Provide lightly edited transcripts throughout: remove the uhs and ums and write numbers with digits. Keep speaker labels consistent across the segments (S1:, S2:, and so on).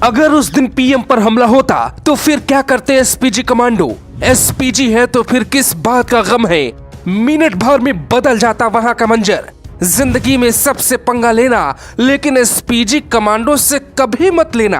S1: अगर उस दिन पीएम पर हमला होता तो फिर क्या करते एसपीजी कमांडो। एसपीजी है तो फिर किस बात का गम है। मिनट भर में बदल जाता वहां का मंजर। जिंदगी में सबसे पंगा लेना, लेकिन एसपीजी कमांडो से कभी मत लेना।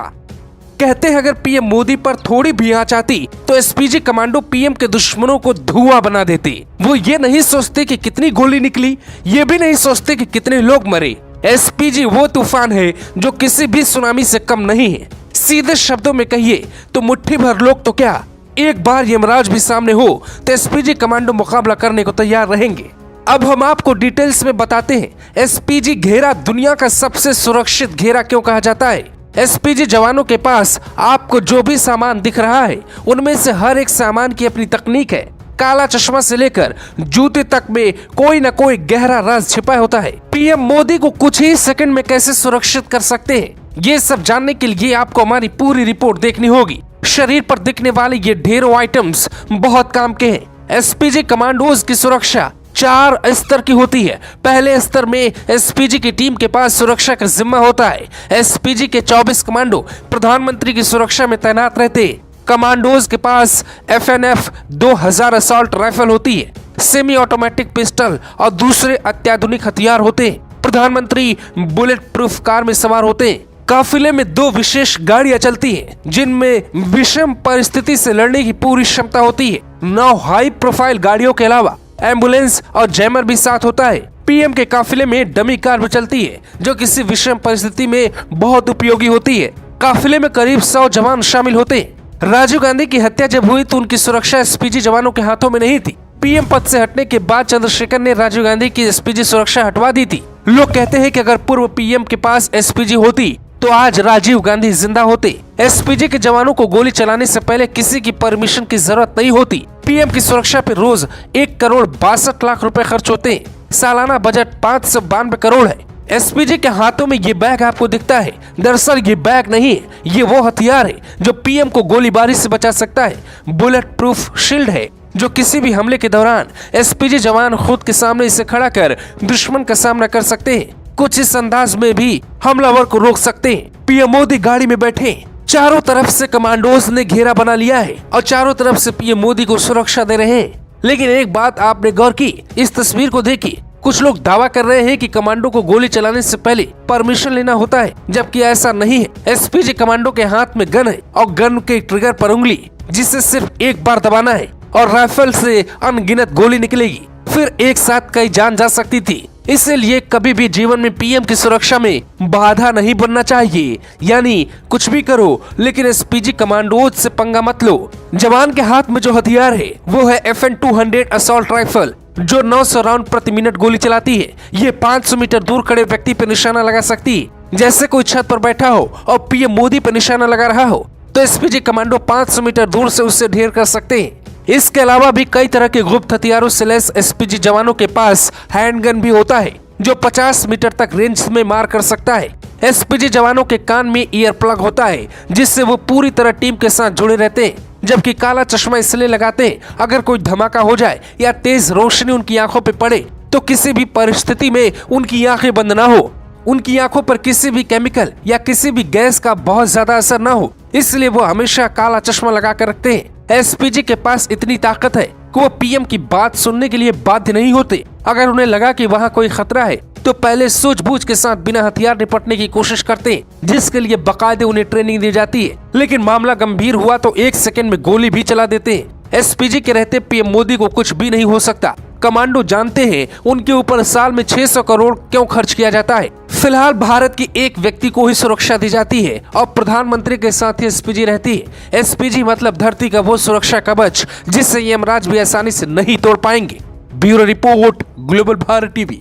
S1: कहते हैं अगर पीएम मोदी पर थोड़ी भी आंच आती तो एसपीजी कमांडो पीएम के दुश्मनों को धुआं बना देते। वो ये नहीं सोचते कि कितनी गोली निकली, ये भी नहीं सोचते कि कितने लोग मरे। एसपीजी वो तूफान है जो किसी भी सुनामी से कम नहीं है। सीधे शब्दों में कहिए तो मुट्ठी भर लोग तो क्या, एक बार यमराज भी सामने हो तो एसपीजी कमांडो मुकाबला करने को तैयार रहेंगे। अब हम आपको डिटेल्स में बताते हैं एसपीजी घेरा दुनिया का सबसे सुरक्षित घेरा क्यों कहा जाता है। एसपीजी जवानों के पास आपको जो भी सामान दिख रहा है उनमें से हर एक सामान की अपनी तकनीक है। काला चश्मा से लेकर जूते तक में कोई न कोई गहरा राज छिपा होता है। पीएम मोदी को कुछ ही सेकंड में कैसे सुरक्षित कर सकते हैं, ये सब जानने के लिए आपको हमारी पूरी रिपोर्ट देखनी होगी। शरीर पर दिखने वाले ये ढेरों आइटम्स बहुत काम के हैं। एसपीजी कमांडोज की सुरक्षा 4 स्तर की होती है। पहले स्तर में एसपीजी की टीम के पास सुरक्षा का जिम्मा होता है। एसपीजी के 24 कमांडो प्रधानमंत्री की सुरक्षा में तैनात रहते हैं। कमांडोज के पास FNF 2000 असॉल्ट राइफल होती है, सेमी ऑटोमेटिक पिस्टल और दूसरे अत्याधुनिक हथियार होते हैं। प्रधानमंत्री बुलेट प्रूफ कार में सवार होते हैं। काफिले में 2 विशेष गाड़ियां चलती हैं, जिनमें विषम परिस्थिति से लड़ने की पूरी क्षमता होती है। 9 हाई प्रोफाइल गाड़ियों के अलावा एम्बुलेंस और जैमर भी साथ होता है। पीएम के काफिले में डमी कार भी चलती है, जो किसी विषम परिस्थिति में बहुत उपयोगी होती है। काफिले में करीब 100 जवान शामिल होते हैं। राजीव गांधी की हत्या जब हुई तो उनकी सुरक्षा एसपीजी जवानों के हाथों में नहीं थी। पीएम पद से हटने के बाद चंद्रशेखर ने राजीव गांधी की एसपीजी सुरक्षा हटवा दी थी। लोग कहते हैं कि अगर पूर्व पीएम के पास एसपीजी होती तो आज राजीव गांधी जिंदा होते। एसपीजी के जवानों को गोली चलाने से पहले किसी की परमिशन की जरूरत नहीं होती। पीएम की सुरक्षा पर रोज 1 करोड़ 62 लाख रुपए खर्च होते हैं। सालाना बजट 592 करोड़ है। एसपीजी के हाथों में ये बैग आपको दिखता है, दरअसल ये बैग नहीं है, ये वो हथियार है जो पीएम को गोलीबारी से बचा सकता है। बुलेट प्रूफ शील्ड है जो किसी भी हमले के दौरान एसपीजी जवान खुद के सामने इसे खड़ा कर दुश्मन का सामना कर सकते हैं। कुछ इस अंदाज में भी हमलावर को रोक सकते हैं। पीएम मोदी गाड़ी में बैठे, चारों तरफ से कमांडोज ने घेरा बना लिया है और चारों तरफ से पीएम मोदी को सुरक्षा दे रहे हैं। लेकिन एक बात आपने गौर की, इस तस्वीर को देखिए। कुछ लोग दावा कर रहे हैं कि कमांडो को गोली चलाने से पहले परमिशन लेना होता है, जबकि ऐसा नहीं है। एसपीजी कमांडो के हाथ में गन है और गन के ट्रिगर पर उंगली, जिसे सिर्फ एक बार दबाना है और राइफल से अनगिनत गोली निकलेगी। फिर एक साथ कई जान जा सकती थी। इसलिए कभी भी जीवन में पीएम की सुरक्षा में बाधा नहीं बनना चाहिए। यानी कुछ भी करो, लेकिन एसपीजी कमांडोज से पंगा मत लो। जवान के हाथ में जो हथियार है वो है FN 200 असॉल्ट राइफल, जो 900 राउंड प्रति मिनट गोली चलाती है। ये 500 मीटर दूर खड़े व्यक्ति पर निशाना लगा सकती है। जैसे कोई छत पर बैठा हो और पीएम मोदी पर निशाना लगा रहा हो तो एसपीजी कमांडो 500 मीटर दूर से उससे ढेर कर सकते हैं। इसके अलावा भी कई तरह के गुप्त हथियारों से लैस एसपीजी जवानों के पास हैंडगन भी होता है, जो 50 मीटर तक रेंज में मार कर सकता है। एसपीजी जवानों के कान में ईयर प्लग होता है, जिससे वो पूरी तरह टीम के साथ जुड़े रहते हैं। जबकि काला चश्मा इसलिए लगाते हैं, अगर कोई धमाका हो जाए या तेज रोशनी उनकी आंखों पे पड़े तो किसी भी परिस्थिति में उनकी आंखें बंद ना हो, उनकी आंखों पर किसी भी केमिकल या किसी भी गैस का बहुत ज्यादा असर ना हो। इसलिए वो हमेशा काला चश्मा लगा कर रखते हैं। एसपीजी के पास इतनी ताकत है कि वो पीएम की बात सुनने के लिए बाध्य नहीं होते। अगर उन्हें लगा कि वहाँ कोई खतरा है तो पहले सूझबूझ के साथ बिना हथियार निपटने की कोशिश करते हैं, जिसके लिए बाकायदे उन्हें ट्रेनिंग दी जाती है। लेकिन मामला गंभीर हुआ तो 1 सेकंड में गोली भी चला देते हैं। एसपीजी के रहते पीएम मोदी को कुछ भी नहीं हो सकता। कमांडो जानते हैं उनके ऊपर साल में 600 करोड़ क्यों खर्च किया जाता है। फिलहाल भारत की एक व्यक्ति को ही सुरक्षा दी जाती है और प्रधानमंत्री के साथ ही एसपीजी रहती है। एसपीजी मतलब धरती का वो सुरक्षा कवच जिससे यमराज भी आसानी से नहीं तोड़ पाएंगे। Bureau report, global Bharat TV.